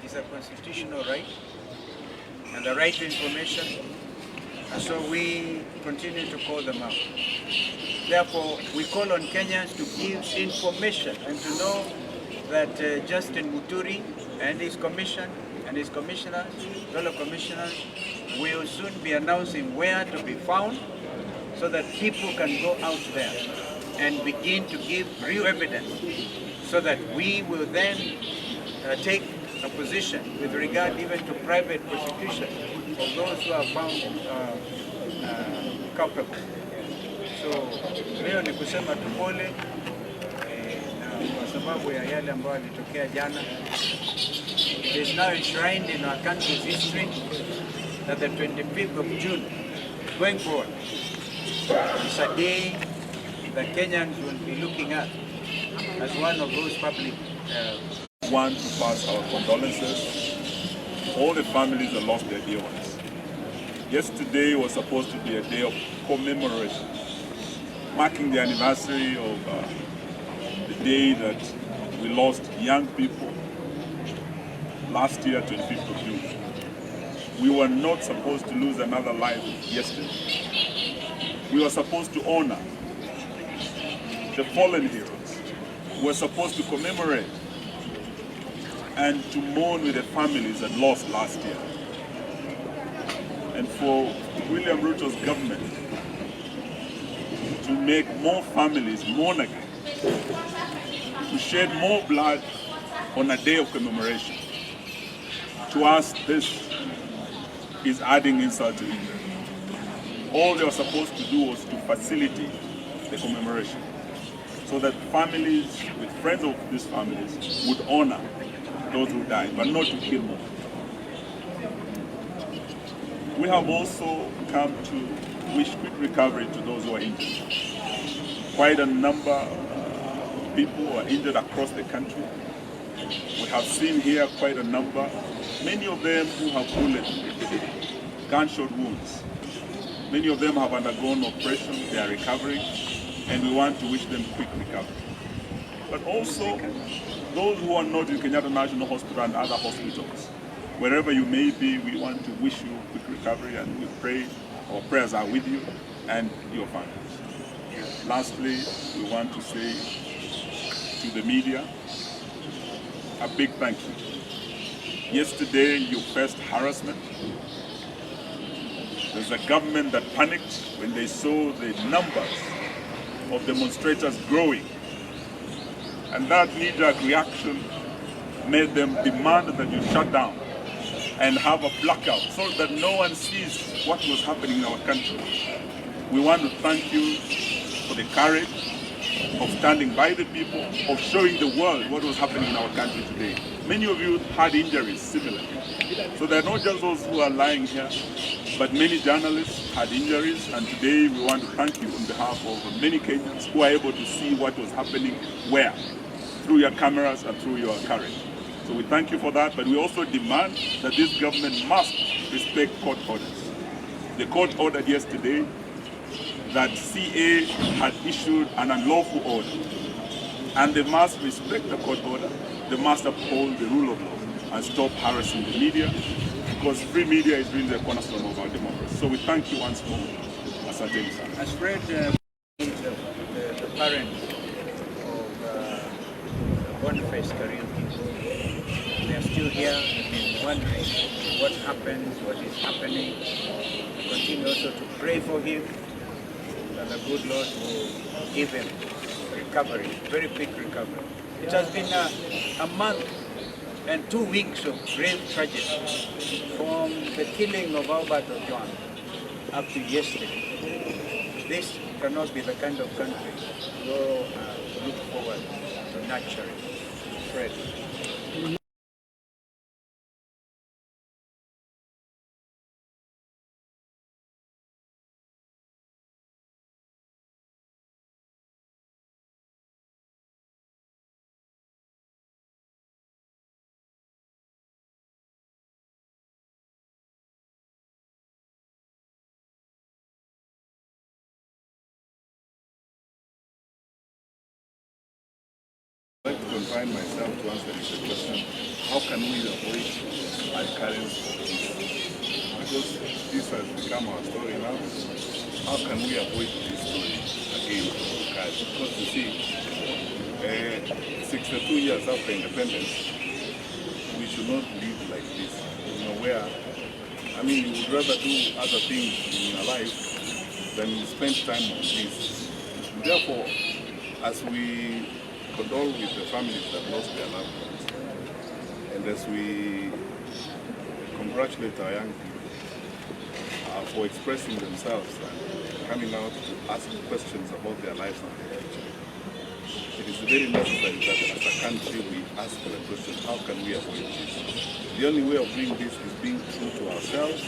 is a constitutional right and the right to information, and so we continue to call them out. Therefore, we call on Kenyans to give information and to know that Justin Muturi and his commission and his commissioners, fellow commissioners, will soon be announcing where to be found so that people can go out there and begin to give real evidence so that we will then take a position with regard even to private prosecution of those who are found culpable. So leo ni kusema tu pole na kwa sababu ya yale ambayo yalitokea jana. It is now enshrined in our country's history that the 25th of June going forward is a day that Kenyans will be looking at as one of those public want to pass our condolences to all the families that lost their dear ones. Yesterday was supposed to be a day of commemoration, marking the anniversary of the day that we lost young people last year, 25th of June. We were not supposed to lose another life yesterday. We were supposed to honor the fallen heroes. We were supposed to commemorate and to mourn with the families that lost last year. And for William Ruto's government to make more families mourn again, to shed more blood on a day of commemoration, to us this is adding insult to injury. All they were supposed to do was to facilitate the commemoration so that families with friends of these families would honor those who died, but not to kill more. We have also come to wish quick recovery to those who are injured. Quite a number of people are injured across the country. We have seen here quite a number, many of them who have bullet, gunshot wounds. Many of them have undergone operations, they are recovering, and we want to wish them quick recovery. But also, those who are not in Kenyatta National Hospital and other hospitals, wherever you may be, we want to wish you quick recovery, and we pray, our prayers are with you and your families. Lastly, we want to say to the media, a big thank you. Yesterday, you faced harassment. There's a government that panicked when they saw the numbers of demonstrators growing. And that knee-jerk reaction made them demand that you shut down and have a blackout so that no one sees what was happening in our country. We want to thank you for the courage of standing by the people, of showing the world what was happening in our country today. Many of you had injuries similarly. So they're not just those who are lying here, but many journalists had injuries, and today we want to thank you on behalf of many Kenyans who are able to see what was happening where, through your cameras and through your courage. So we thank you for that, but we also demand that this government must respect court orders. The court ordered yesterday that CA had issued an unlawful order, and they must respect the court order, they must uphold the rule of law and stop harassing the media, because free media is really the cornerstone of our democracy. So we thank you once more. Asante sana. As Fred, the parent of Boniface Kariuki, they are still here and wondering what happens, what is happening. We continue also to pray for him, and the good Lord will give him recovery, very quick recovery. It has been a month and 2 weeks of grave tragedy from the killing of Albert Ojwang up to yesterday. This cannot be the kind of country we'll look forward to nurturing. Fred. I'd like to confine myself to answering the question, how can we avoid our current because this has become our story now. How can we avoid this story again? Because you see, 62 years after independence, we should not live like this. You know, where, I mean, you would rather do other things in your life than spend time on this. Therefore, as we condole with the families that lost their loved ones, and as we congratulate our young people for expressing themselves and coming out to ask questions about their lives and their future, it is very necessary that as a country we ask the question, how can we avoid this? The only way of doing this is being true to ourselves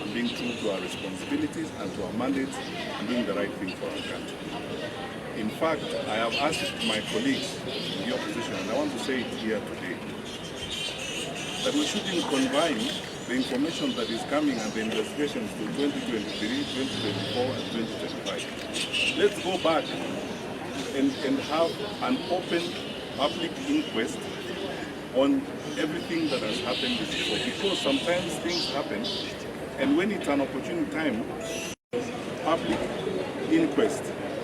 and being true to our responsibilities and to our mandates and doing the right thing for our country. In fact, I have asked my colleagues in the opposition, and I want to say it here today, that we shouldn't confine the information that is coming and the investigations to 2023, 2024, and 2025. Let's go back and have an open public inquest on everything that has happened before, because sometimes things happen, and when it's an opportune time, public inquest,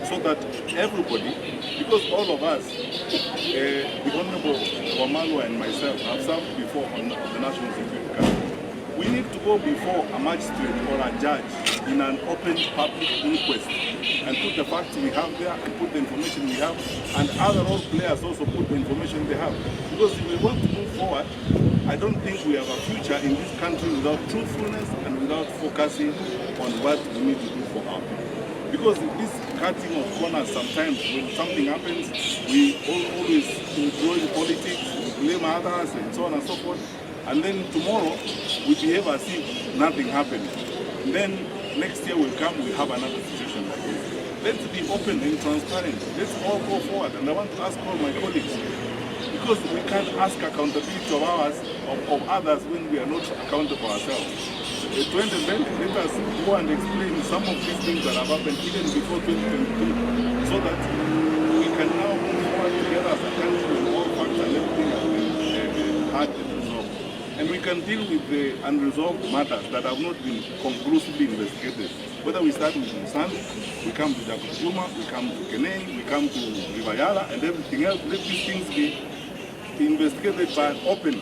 so that everybody, because all of us, the Honorable Wamalwa and myself have served before on the National Security Council. We need to go before a magistrate or a judge in an open public inquest and put the facts we have there and put the information we have, and other role players also put the information they have. Because if we want to move forward, I don't think we have a future in this country without truthfulness and without focusing on what we need to do for our people. Because this cutting of corners, sometimes when something happens, we always enjoy politics, we blame others and so on and so forth. And then tomorrow we behave as if nothing happened. Then next year will come, we have another situation like this. Let's be open and transparent. Let's all go forward. And I want to ask all my colleagues, because we can't ask accountability of others when we are not accountable ourselves. Let us go and explain some of these things that have happened even before 2023, so that we can now move forward together as a country with all facts and everything has been had and resolved. And we can deal with the unresolved matters that have not been conclusively investigated. Whether we start with Musani, we come to Jakujuma, we come to Keneni, we come to Rivayala and everything else. Let these things be investigated by an open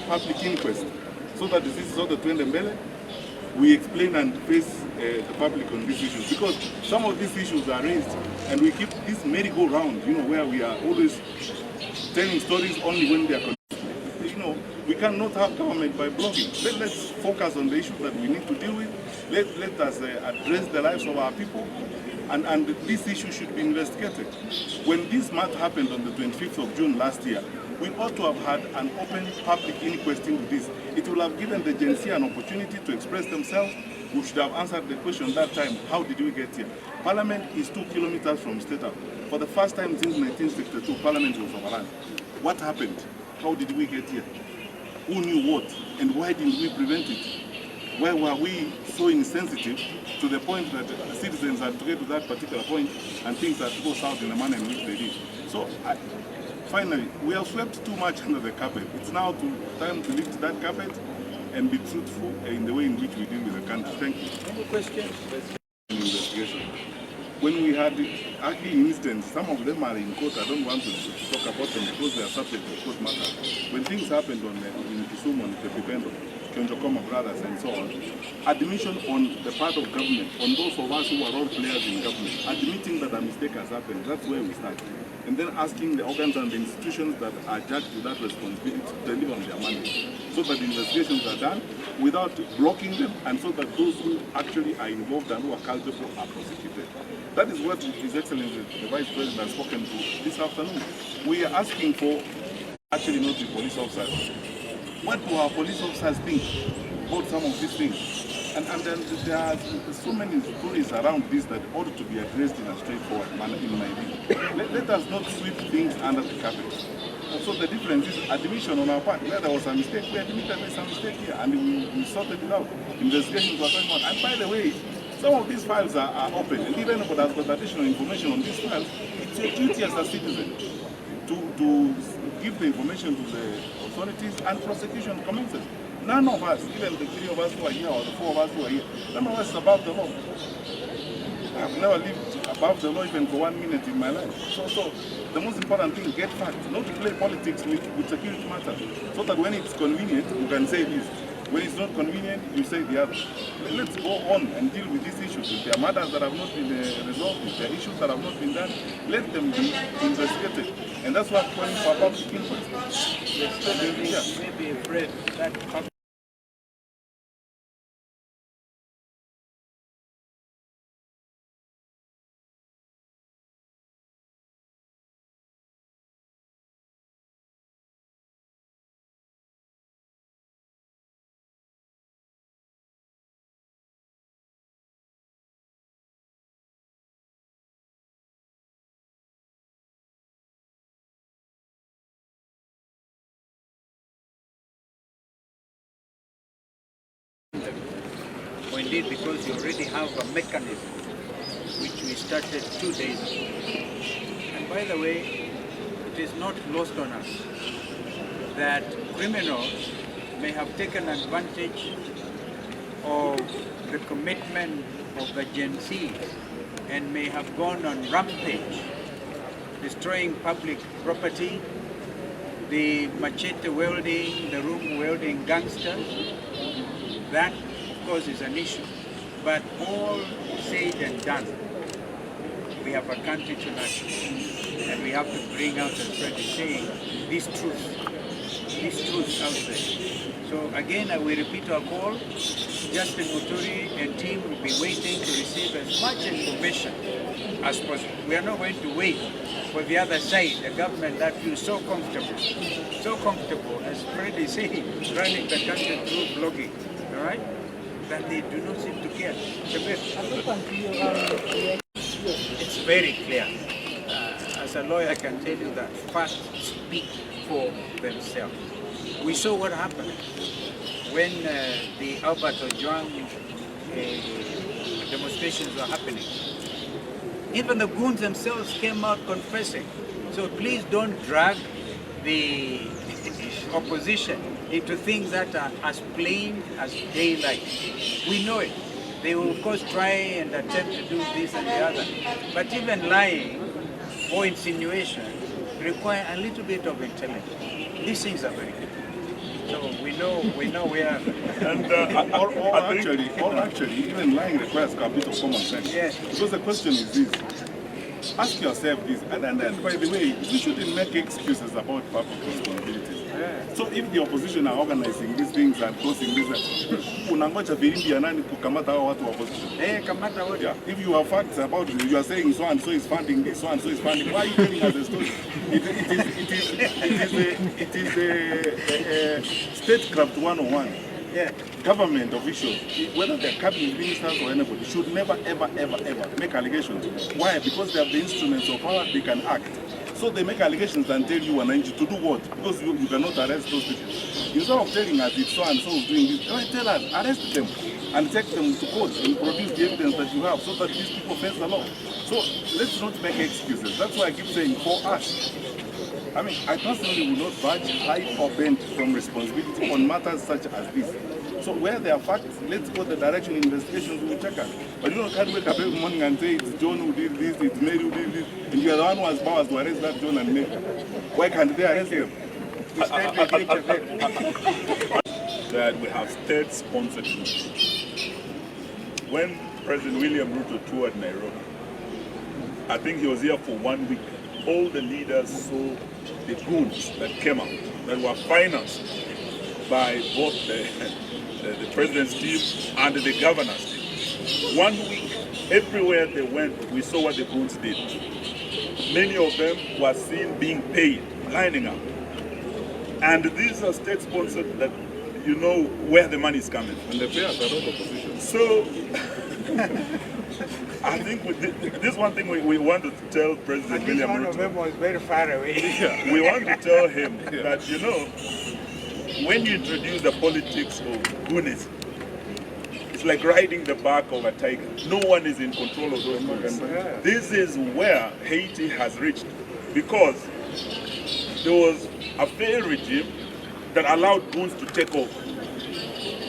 public inquest, so that this is all the Mutembei, we explain and face the public on these issues. Because some of these issues are raised and we keep this merry-go-round, where we are always telling stories only when they are connected. We cannot have government by blocking. Let's focus on the issues that we need to deal with. Let us address the lives of our people, and this issue should be investigated. When this matter happened on the 25th of June last year, we ought to have had an open public inquest into this. It will have given the GenZ an opportunity to express themselves. We should have answered the question that time, how did we get here? Parliament is 2 kilometers from State House. For the first time since 1962, Parliament was overrun. What happened? How did we get here? Who knew what? And why didn't we prevent it? Why were we so insensitive to the point that citizens had to get to that particular point and things had to go south in the manner in which they did? So, finally, we have swept too much under the carpet. It's now time to lift that carpet and be truthful in the way in which we deal with the country. Thank you. Any questions? Investigation. When we had ugly incidents, some of them are in court. I don't want to talk about them because they are subject to court matters. When things happened in Kisumu, on the Pipendo, Kionjokoma brothers and so on, admission on the part of government, on those of us who are all players in government, admitting that a mistake has happened, that's where we start. And then asking the organs and the institutions that are judged with that responsibility to deliver on their mandate, so that investigations are done without blocking them, and so that those who actually are involved and who are culpable are prosecuted. That is what His Excellency the Vice President has spoken to this afternoon. We are asking for actually not the police officers. What do our police officers think about some of these things? And then there are so many stories around this that ought to be addressed in a straightforward manner, in my view. Let us not sweep things under the carpet. So the difference is admission on our part. Where there was a mistake, we admitted there's a mistake here, and we sorted it out. Investigations were going on. And by the way, Some of these files are open, and even if there's got additional information on these files, it's your duty as a citizen to give the information to the authorities, and prosecution commences. None of us, even the 3 of us who are here or the 4 of us who are here, none of us is above the law. I've never lived above the law even for 1 minute in my life. So the most important thing, get facts, not to play politics with security matters, so that when it's convenient, you can say this. When it's not convenient, you say the other. Let's go on and deal with these issues. If there are matters that have not been resolved, if there are issues that have not been done, let them be investigated. And that's what I'm calling for public inquest. Maybe afraid that or indeed because you already have a mechanism which we started 2 days ago. And by the way, it is not lost on us that criminals may have taken advantage of the commitment of the GenZ and may have gone on rampage, destroying public property, the machete wielding, the room wielding gangsters. That, of course, is an issue. But all said and done, we have a country to nurture. And we have to bring out, as Fred is saying, this truth out there. So again, I will repeat our call. Justin Muturi and team will be waiting to receive as much information as possible. We are not going to wait for the other side, the government that feels so comfortable, as Fred is saying, running the country through blogging. All right? That they do not seem to care. It's very clear. As a lawyer, I can tell you that facts speak for themselves. We saw what happened when the Albert Ojwang demonstrations were happening. Even the goons themselves came out confessing. So please don't drag the opposition into things that are as plain as daylight. We know it. They will of course try and attempt to do this and the other. But even lying or insinuation require a little bit of intelligence. These things are very good. So we know where. And actually, even lying requires a bit of common sense. Yes. Because the question is this. Ask yourself this, and then by the way, you shouldn't make excuses about public responsibilities. Yeah. So if the opposition are organizing these things and causing this, unangoja filimbi ya nani kukamata hao watu wa opposition? Kamata wote. Yeah. If you have facts about it, you are saying so and so is funding this, so and so is funding. Why are you telling us a story? It is a statecraft 101. Yeah. Government officials, whether they're cabinet ministers or anybody, should never, ever make allegations. Why? Because they have the instruments of power, they can act. So they make allegations and tell you Wananchi to do what? Because you cannot arrest those people. Instead of telling us it's so and so is doing this, tell us, arrest them and take them to court and produce the evidence that you have so that these people face the law. So let's not make excuses. That's why I keep saying for us. I mean, I personally will not budge high or bend from responsibility on matters such as this. So where there are facts, let's go the direction investigations will check out. But you can't wake up every morning and say it's John who did this, it's Mary who did this, and you are the one who has powers to arrest that John and Mary. Why can't they arrest them? That we have state-sponsored groups. When President William Ruto toured Nairobi, I think he was here for 1 week. All the leaders saw the goons that came out, that were financed by both the president's team and the governor's team. 1 week, everywhere they went, we saw what the goons did. Many of them were seen being paid, lining up. And these are state-sponsored that you know where the money is coming. And the payers are not opposition. So, I think this one thing we want to tell President William Ruto. One of them was very far away. Yeah, we want to tell him that, you know, when you introduce the politics of goodness, it's like riding the back of a tiger. No one is in control of those goons. This is where Haiti has reached, because there was a failed regime that allowed goons to take over.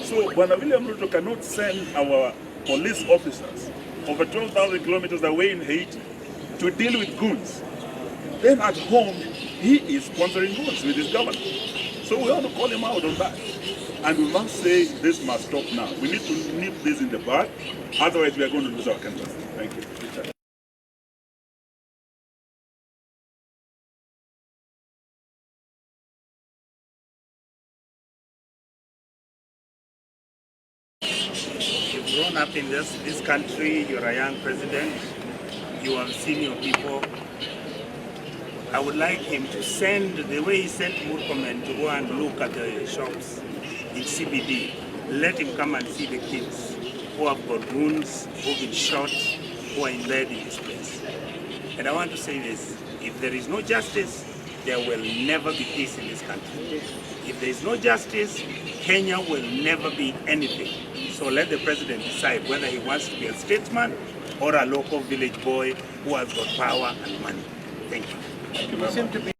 So William Ruto cannot send our police officers over 12,000 kilometers away in Haiti to deal with goons. Then at home, he is sponsoring goons with his government. So we want to call him out on that. And we must say this must stop now. We need to nip this in the bud, otherwise we are going to lose our country. Thank you. You've grown up in this country, you're a young president, you have seen your people. I would like him to send, the way he sent Murkomen to go and look at the shops in CBD, let him come and see the kids who have got wounds, who have been shot, who are in bed in this place. And I want to say this, if there is no justice, there will never be peace in this country. If there is no justice, Kenya will never be anything. So let the president decide whether he wants to be a statesman or a local village boy who has got power and money. Thank you. You seem to be